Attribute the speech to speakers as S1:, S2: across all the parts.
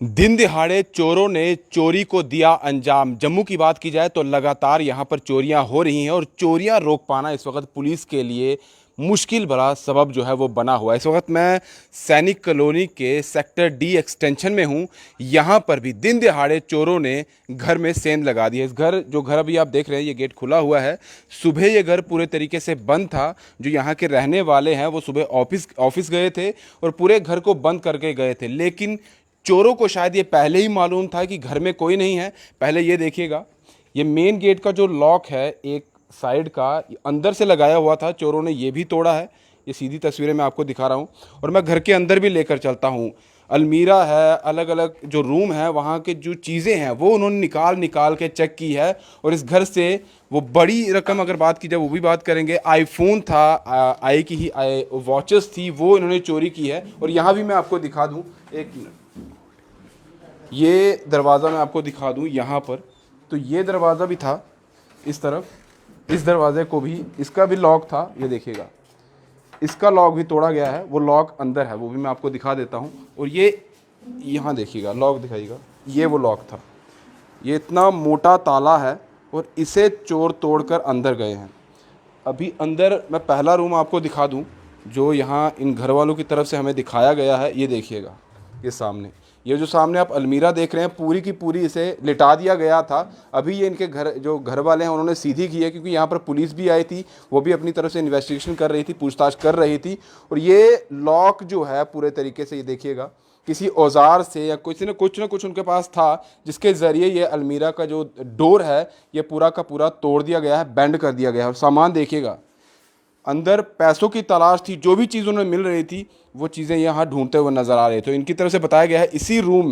S1: दिन दिहाड़े चोरों ने चोरी को दिया अंजाम। जम्मू की बात की जाए तो लगातार यहां पर चोरियां हो रही हैं और चोरियां रोक पाना इस वक्त पुलिस के लिए मुश्किल भरा सबब जो है वो बना हुआ है। इस वक्त मैं सैनिक कॉलोनी के सेक्टर डी एक्सटेंशन में हूं। यहां पर भी दिन दिहाड़े चोरों ने घर में सेंध लगा दी है। इस घर अभी आप देख रहे हैं, ये गेट खुला हुआ है। सुबह ये घर पूरे तरीके से बंद था। जो यहाँ के रहने वाले हैं वो सुबह ऑफिस गए थे और पूरे घर को बंद करके गए थे, लेकिन चोरों को शायद ये पहले ही मालूम था कि घर में कोई नहीं है। पहले ये देखिएगा, ये मेन गेट का जो लॉक है एक साइड का अंदर से लगाया हुआ था, चोरों ने ये भी तोड़ा है। ये सीधी तस्वीरें मैं आपको दिखा रहा हूँ और मैं घर के अंदर भी लेकर चलता हूँ। अलमीरा है, अलग अलग जो रूम है वहाँ के जो चीज़ें हैं वो उन्होंने निकाल निकाल के चेक की है। और इस घर से वो बड़ी रकम अगर बात की जाए वो भी बात करेंगे। आईफोन था, आई की ही वॉचेस थी, वो इन्होंने चोरी की है। और यहाँ भी मैं आपको दिखा दूँ, एक मिनट, ये दरवाज़ा मैं आपको दिखा दूं यहाँ पर। तो ये दरवाज़ा भी था इस तरफ, इस दरवाज़े को भी, इसका भी लॉक था, ये देखिएगा इसका लॉक भी तोड़ा गया है। वो लॉक अंदर है, वो भी मैं आपको दिखा देता हूँ। और ये यहाँ देखिएगा, लॉक दिखाइएगा, ये वो लॉक था। ये इतना मोटा ताला है और इसे चोर तोड़कर अंदर गए हैं। अभी अंदर मैं पहला रूम आपको दिखा दूं जो यहाँ इन घर वालों की तरफ से हमें दिखाया गया है। ये देखिएगा, ये सामने, ये जो सामने आप अलमीरा देख रहे हैं, पूरी की पूरी इसे लिटा दिया गया था। अभी ये इनके जो घर वाले हैं उन्होंने सीधी की है, क्योंकि यहाँ पर पुलिस भी आई थी, वो भी अपनी तरफ से इन्वेस्टिगेशन कर रही थी, पूछताछ कर रही थी। और ये लॉक जो है पूरे तरीके से, ये देखिएगा, किसी औजार से या कुछ ना कुछ उनके पास था, जिसके ज़रिए ये अलमीरा का जो डोर है ये पूरा का पूरा तोड़ दिया गया है, बेंड कर दिया गया है। और सामान देखिएगा, अंदर पैसों की तलाश थी, जो भी चीज़ उन्हें मिल रही थी वो चीज़ें यहाँ ढूंढते हुए नज़र आ रहे थे। इनकी तरफ से बताया गया है इसी रूम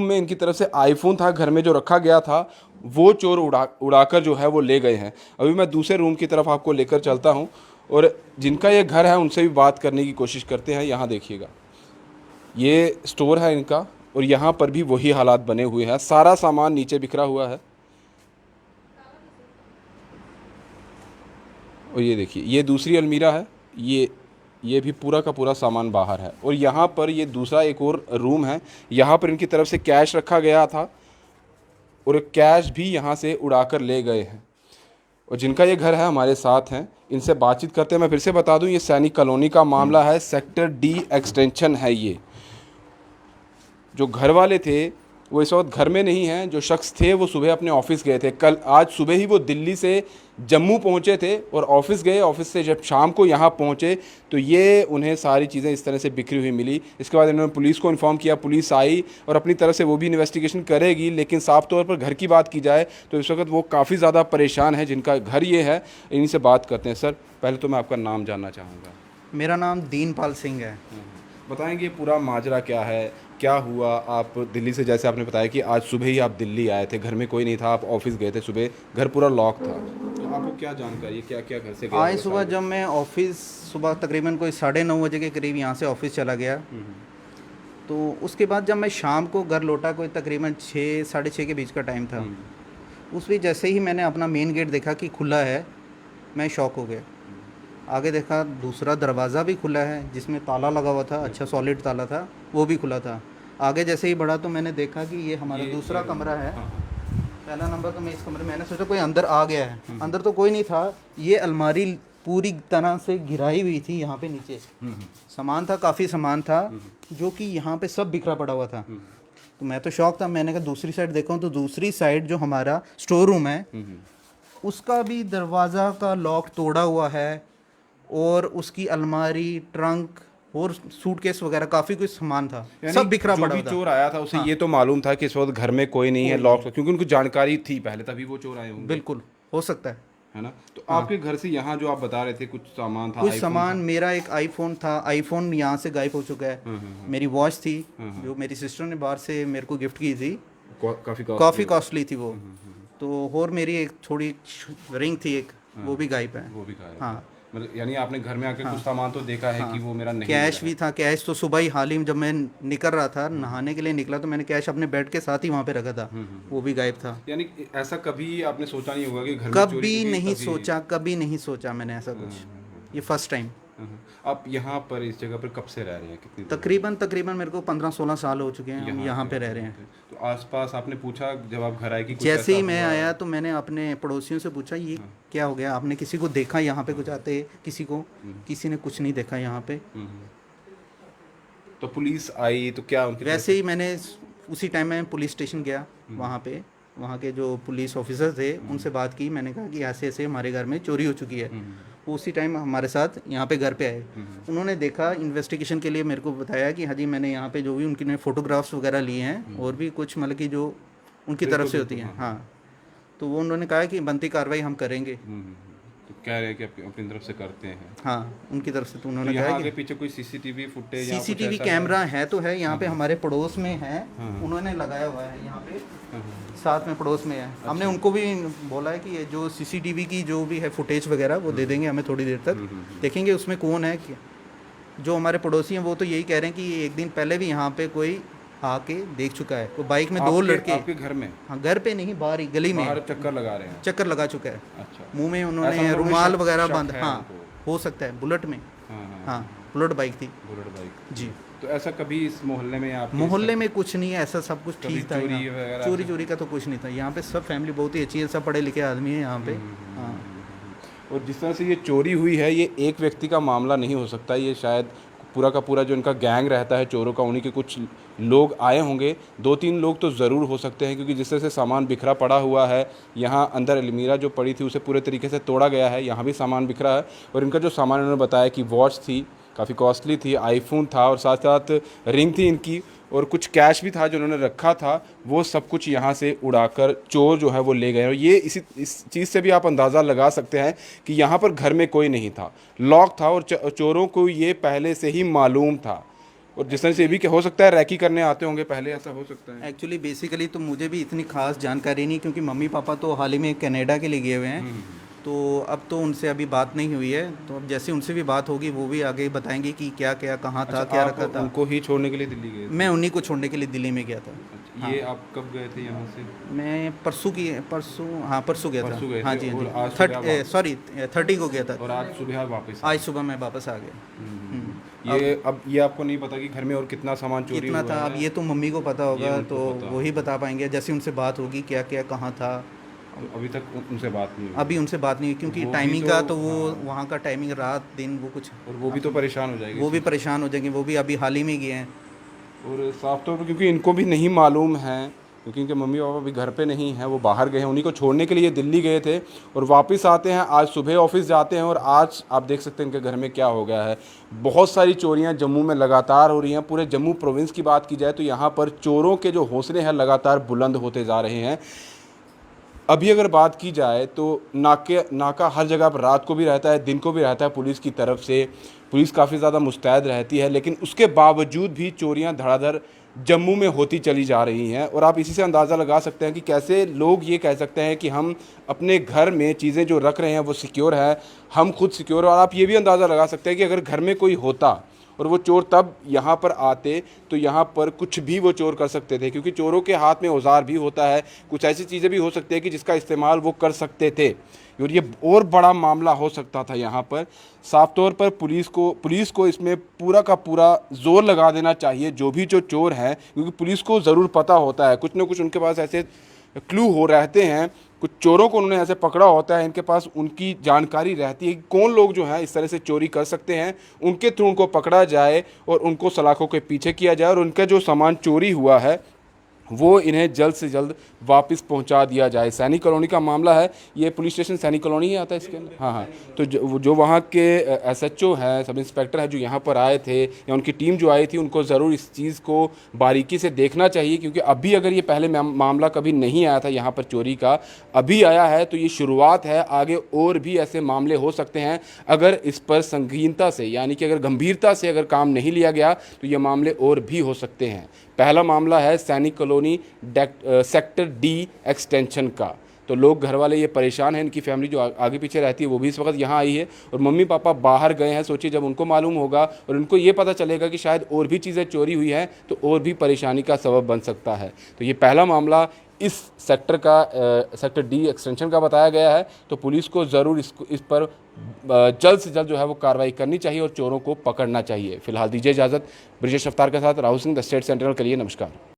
S1: में इनकी तरफ से आईफोन था घर में जो रखा गया था, वो चोर उड़ाकर जो है वो ले गए हैं। अभी मैं दूसरे रूम की तरफ आपको लेकर चलता हूँ और जिनका ये घर है उनसे भी बात करने की कोशिश करते हैं। यहाँ देखिएगा, ये स्टोर है इनका और यहाँ पर भी वही हालात बने हुए हैं, सारा सामान नीचे बिखरा हुआ है। और ये देखिए, ये दूसरी अलमीरा है, ये भी पूरा का पूरा सामान बाहर है। और यहाँ पर ये दूसरा एक और रूम है, यहाँ पर इनकी तरफ से कैश रखा गया था और कैश भी यहाँ से उड़ाकर ले गए हैं। और जिनका ये घर है हमारे साथ हैं, इनसे बातचीत करते हैं। मैं फिर से बता दूं, ये सैनिक कॉलोनी का मामला है, सेक्टर डी एक्सटेंशन है। ये जो घर वाले थे वो इस वक्त घर में नहीं हैं। जो शख्स थे वो सुबह अपने ऑफिस गए थे, आज सुबह ही वो दिल्ली से जम्मू पहुंचे थे और ऑफिस गए। ऑफिस से जब शाम को यहाँ पहुंचे तो ये उन्हें सारी चीज़ें इस तरह से बिखरी हुई मिली। इसके बाद इन्होंने पुलिस को इन्फॉर्म किया, पुलिस आई और अपनी तरफ से वो भी इन्वेस्टिगेशन करेगी। लेकिन साफ तौर पर घर की बात की जाए तो इस वक्त वो काफ़ी ज़्यादा परेशान है जिनका घर ये है। इन्हीं से बात करते हैं। सर, पहले तो मैं आपका नाम जानना चाहूँगा।
S2: मेरा नाम दीनपाल सिंह है।
S1: बताएंगे पूरा माजरा क्या है, क्या हुआ? आप दिल्ली से, जैसे आपने बताया कि आज सुबह ही आप दिल्ली आए थे, घर में कोई नहीं था, आप ऑफिस गए थे, सुबह घर पूरा लॉक था, तो आपको क्या जानकारी, क्या क्या घर से गया?
S2: आज सुबह जब मैं ऑफिस, सुबह तकरीबन कोई 9:30 बजे के करीब यहाँ से ऑफिस चला गया, तो उसके बाद जब मैं शाम को घर लौटा, कोई तकरीबन 6 साढ़े 6 के बीच का टाइम था। उस बीच जैसे ही मैंने अपना मेन गेट देखा कि खुला है, मैं शॉक हो गया। आगे देखा दूसरा दरवाज़ा भी खुला है जिसमें ताला लगा हुआ था, अच्छा सॉलिड ताला था, वो भी खुला था। आगे जैसे ही बढ़ा तो मैंने देखा कि ये हमारा दूसरा कमरा है। पहला नंबर तो मैं इस कमरे में, मैंने सोचा कोई अंदर आ गया है, अंदर तो कोई नहीं था। ये अलमारी पूरी तरह से गिराई हुई थी, यहाँ पे नीचे सामान था, काफ़ी सामान था जो कि यहाँ पे सब बिखरा पड़ा हुआ था। तो मैं तो शौक था, मैंने कहा दूसरी साइड देखूँ, तो दूसरी साइड जो हमारा स्टोर रूम है उसका भी दरवाज़ा का लॉक तोड़ा हुआ है और उसकी अलमारी, ट्रंक और सूटकेस वगैरह काफ़ी कुछ सामान था, सब बिखरा पड़ा हुआ था।
S1: चोर आया था उसे ये तो मालूम था कि इस वक्त घर में कोई नहीं है, लॉक, क्योंकि उनको जानकारी थी पहले, तभी वो चोर आए होंगे।
S2: बिल्कुल हो सकता है
S1: ना? तो आपके घर से यहाँ जो आप बता रहे थे कुछ सामान था,
S2: कुछ सामान, मेरा एक आईफोन था, आईफोन यहाँ से गायब हो चुका है। मेरी वॉच थी जो मेरी सिस्टर ने बाहर से मेरे को गिफ्ट की थी, काफ़ी कॉस्टली थी वो। तो और मेरी एक थोड़ी रिंग थी एक, वो भी गायब है।
S1: वो भी गायब।
S2: हाँ,
S1: मतलब यानी आपने घर में आके कुछ सामान तो देखा है कि वो मेरा नहीं,
S2: कैश भी था। कैश तो सुबह ही हाल ही में जब मैं निकल रहा था, नहाने के लिए निकला, तो मैंने कैश अपने बेड के साथ ही वहाँ पे रखा था, वो भी गायब था।
S1: यानी ऐसा कभी आपने सोचा नहीं होगा कि घर में
S2: कभी नहीं सोचा, कभी नहीं सोचा मैंने ऐसा कुछ, ये फर्स्ट टाइम।
S1: आप यहाँ पर इस जगह पर कब से रह रहे हैं, कितनी देर?
S2: तकरीबन मेरे को 15-16 साल हो चुके हैं हम यहाँ पे रह रहे हैं।
S1: तो आसपास आपने पूछा जब आप घर आए कि कुछ
S2: जैसे ही
S1: ऐसा
S2: मैं
S1: हुआ है?
S2: आया तो मैंने अपने पड़ोसियों से पूछा ये क्या हो गया, आपने किसी को देखा यहाँ पे कुछ आते, किसी ने कुछ नहीं देखा यहाँ पे।
S1: तो पुलिस आई तो क्या उनकी
S2: वैसे ही मैंने उसी टाइम में पुलिस स्टेशन गया, वहाँ पे वहाँ के जो पुलिस ऑफिसर थे उनसे बात की, मैंने कहा कि ऐसे ऐसे हमारे घर में चोरी हो चुकी है। वो उसी टाइम हमारे साथ यहाँ पे घर पे आए, उन्होंने देखा, इन्वेस्टिगेशन के लिए मेरे को बताया कि हाँ जी मैंने यहाँ पे जो भी उनकी फोटोग्राफ्स वगैरह लिए हैं और भी कुछ मतलब कि जो उनकी तरफ से होती हैं, हाँ, तो वो उन्होंने कहा कि बनती कार्रवाई हम करेंगे।
S1: तो कह रहे हैं कि अपनी तरफ से करते हैं।
S2: हाँ, उनकी तरफ से तो उन्होंने
S1: तो
S2: कहा
S1: यहाँ
S2: कि
S1: आगे पीछे कोई सीसीटीवी फुटेज या कुछ
S2: सीसीटीवी
S1: ऐसा
S2: कैमरा है तो है यहाँ पे, हमारे पड़ोस में है, उन्होंने लगाया हुआ है यहाँ पे, साथ में पड़ोस में है। हमने उनको भी बोला है कि ये जो सीसीटीवी की जो भी है फुटेज वगैरह वो दे देंगे हमें थोड़ी देर तक, देखेंगे उसमें कौन है। जो हमारे पड़ोसी हैं वो तो यही कह रहे हैं कि एक दिन पहले भी यहाँ पे कोई आके देख चुका है, वो बाइक में दो लड़के,
S1: आपके घर में?
S2: हाँ, घर पे नहीं, बाहर ही गली में
S1: बाहर चक्कर लगा रहे हैं?
S2: चक्कर लगा चुका है।
S1: अच्छा,
S2: मुंह में
S1: ऐसा
S2: उन्होंने
S1: मतलब
S2: रुमाल
S1: शक-
S2: वगैरह
S1: शक
S2: बांध,
S1: है
S2: हाँ
S1: उनको।
S2: हो सकता है, बुलेट में, हाँ बुलेट बाइक थी।
S1: बुलेट बाइक
S2: जी।
S1: तो ऐसा कभी इस मोहल्ले में आप
S2: मोहल्ले में कुछ नहीं है ऐसा, सब कुछ
S1: कभी
S2: ठीक था
S1: चोरी
S2: यहाँ।
S1: वगैरह
S2: चोरी का तो कुछ नहीं था यहाँ पे, सब फैमिली बहुत ही अच्छी है, सब पढ़े लिखे आदमी है यहाँ पे। हाँ,
S1: और जिस तरह से ये चोरी हुई है, ये एक व्यक्ति का मामला नहीं हो सकता, ये शायद पूरा का पूरा जो इनका गैंग रहता है चोरों का, उन्हीं के कुछ लोग आए होंगे। 2-3 लोग तो ज़रूर हो सकते हैं, क्योंकि जिस तरह से सामान बिखरा पड़ा हुआ है, यहाँ अंदर अलमीरा जो पड़ी थी उसे पूरे तरीके से तोड़ा गया है, यहाँ भी सामान बिखरा है। और इनका जो सामान इन्होंने बताया कि वॉच थी, काफ़ी कॉस्टली थी, आईफोन था और साथ साथ रिंग थी इनकी, और कुछ कैश भी था जो उन्होंने रखा था, वो सब कुछ यहाँ से उड़ाकर चोर जो है वो ले गए। और ये इस चीज़ से भी आप अंदाज़ा लगा सकते हैं कि यहाँ पर घर में कोई नहीं था, लॉक था, और चोरों को ये पहले से ही मालूम था। और जिस तरह से ये भी हो सकता है रैकी करने आते होंगे पहले, ऐसा हो सकता है।
S2: एक्चुअली बेसिकली तो मुझे भी इतनी खास जानकारी नहीं, क्योंकि मम्मी पापा तो हाल ही में कनाडा के लिए गए हुए हैं, तो अब तो उनसे अभी बात नहीं हुई है। तो अब जैसे उनसे भी बात होगी वो भी आगे बताएंगे कि क्या क्या कहाँ था, क्या
S1: आप
S2: रखा था।
S1: उनको ही छोड़ने के लिए दिल्ली गए थे?
S2: मैं उन्हीं को छोड़ने के लिए दिल्ली में गया था।
S1: अच्छा, ये आप कब गए थे यहाँ से?
S2: मैं परसों गया था।
S1: परसों गए
S2: हाँ
S1: थे,
S2: जी,
S1: और
S2: हाँ
S1: आज
S2: जी,
S1: सुबह
S2: 30 को गया था,
S1: और आज सुबह वापस?
S2: आज सुबह मैं वापस आ गया।
S1: ये आपको नहीं पता कि घर में और कितना सामान चोरी
S2: कितना
S1: हुआ
S2: था,
S1: है?
S2: अब ये तो मम्मी को पता होगा,
S1: उनको
S2: तो
S1: पता
S2: वही बता पाएंगे, जैसे उनसे बात होगी क्या क्या कहाँ था।
S1: तो अभी तक उनसे बात नहीं हुई?
S2: अभी उनसे बात नहीं हुई, क्योंकि
S1: वो भी
S2: टाइमिंग
S1: तो-
S2: का तो वो
S1: हाँ।
S2: वहाँ का टाइमिंग रात दिन वो कुछ,
S1: और वो भी तो परेशान हो जाएगी।
S2: वो भी परेशान हो जाएंगे, वो भी अभी हाल ही में गए हैं।
S1: और साफ तौर पर क्योंकि इनको भी नहीं मालूम है, क्योंकि इनके मम्मी पापा भी घर पे नहीं हैं, वो बाहर गए हैं, उन्हीं को छोड़ने के लिए दिल्ली गए थे और वापस आते हैं। आज सुबह ऑफिस जाते हैं और आज आप देख सकते हैं इनके घर में क्या हो गया है। बहुत सारी चोरियां जम्मू में लगातार हो रही हैं। पूरे जम्मू प्रोविंस की बात की जाए तो यहाँ पर चोरों के जो हौसले हैं लगातार बुलंद होते जा रहे हैं। अभी अगर बात की जाए तो नाका हर जगह पर रात को भी रहता है, दिन को भी रहता है पुलिस की तरफ से। पुलिस काफ़ी ज़्यादा मुस्तैद रहती है, लेकिन उसके बावजूद भी चोरियां धड़ाधड़ जम्मू में होती चली जा रही हैं। और आप इसी से अंदाज़ा लगा सकते हैं कि कैसे लोग ये कह सकते हैं कि हम अपने घर में चीज़ें जो रख रहे हैं वो सिक्योर है, हम खुद सिक्योर। और आप ये भी अंदाज़ा लगा सकते हैं कि अगर घर में कोई होता और वो चोर तब यहाँ पर आते तो यहाँ पर कुछ भी वो चोर कर सकते थे, क्योंकि चोरों के हाथ में औजार भी होता है, कुछ ऐसी चीज़ें भी हो सकती है कि जिसका इस्तेमाल वो कर सकते थे। और ये और बड़ा मामला हो सकता था यहाँ पर। साफ तौर पर पुलिस को इसमें पूरा का पूरा जोर लगा देना चाहिए, जो चोर हैं, क्योंकि पुलिस को ज़रूर पता होता है, कुछ ना कुछ उनके पास ऐसे क्लू हो रहते हैं, कुछ चोरों को उन्होंने ऐसे पकड़ा होता है, इनके पास उनकी जानकारी रहती है कि कौन लोग जो हैं इस तरह से चोरी कर सकते हैं। उनके थ्रू उनको पकड़ा जाए और उनको सलाखों के पीछे किया जाए और उनका जो सामान चोरी हुआ है वो इन्हें जल्द से जल्द वापस पहुंचा दिया जाए। सैनिक कॉलोनी का मामला है, ये पुलिस स्टेशन सैनिक कॉलोनी ही आता है इसके अंदर। हाँ, तो जो वहाँ के एसएचओ हैं, सब इंस्पेक्टर हैं, जो यहाँ पर आए थे या उनकी टीम जो आई थी, उनको ज़रूर इस चीज़ को बारीकी से देखना चाहिए, क्योंकि अभी अगर ये पहले मामला कभी नहीं आया था यहाँ पर चोरी का, अभी आया है तो ये शुरुआत है। आगे और भी ऐसे मामले हो सकते हैं अगर इस पर संगीनता से, यानी कि अगर गंभीरता से अगर काम नहीं लिया गया तो ये मामले और भी हो सकते हैं। पहला मामला है सैनिक कॉलोनी सेक्टर डी एक्सटेंशन का, तो लोग घर वाले ये परेशान हैं, इनकी फैमिली जो आगे पीछे रहती है वो भी इस वक्त यहाँ आई है और मम्मी पापा बाहर गए हैं। सोचिए जब उनको मालूम होगा और उनको ये पता चलेगा कि शायद और भी चीज़ें चोरी हुई हैं तो और भी परेशानी का सबब बन सकता है। तो ये पहला मामला इस सेक्टर का सेक्टर डी एक्सटेंशन का बताया गया है। तो पुलिस को ज़रूर इस पर जल्द से जल्द जो है वो कार्रवाई करनी चाहिए और चोरों को पकड़ना चाहिए। फिलहाल दीजिए इजाज़त। ब्रिजेश रफ्तार के साथ Rahul Singh, the state central के लिए नमस्कार।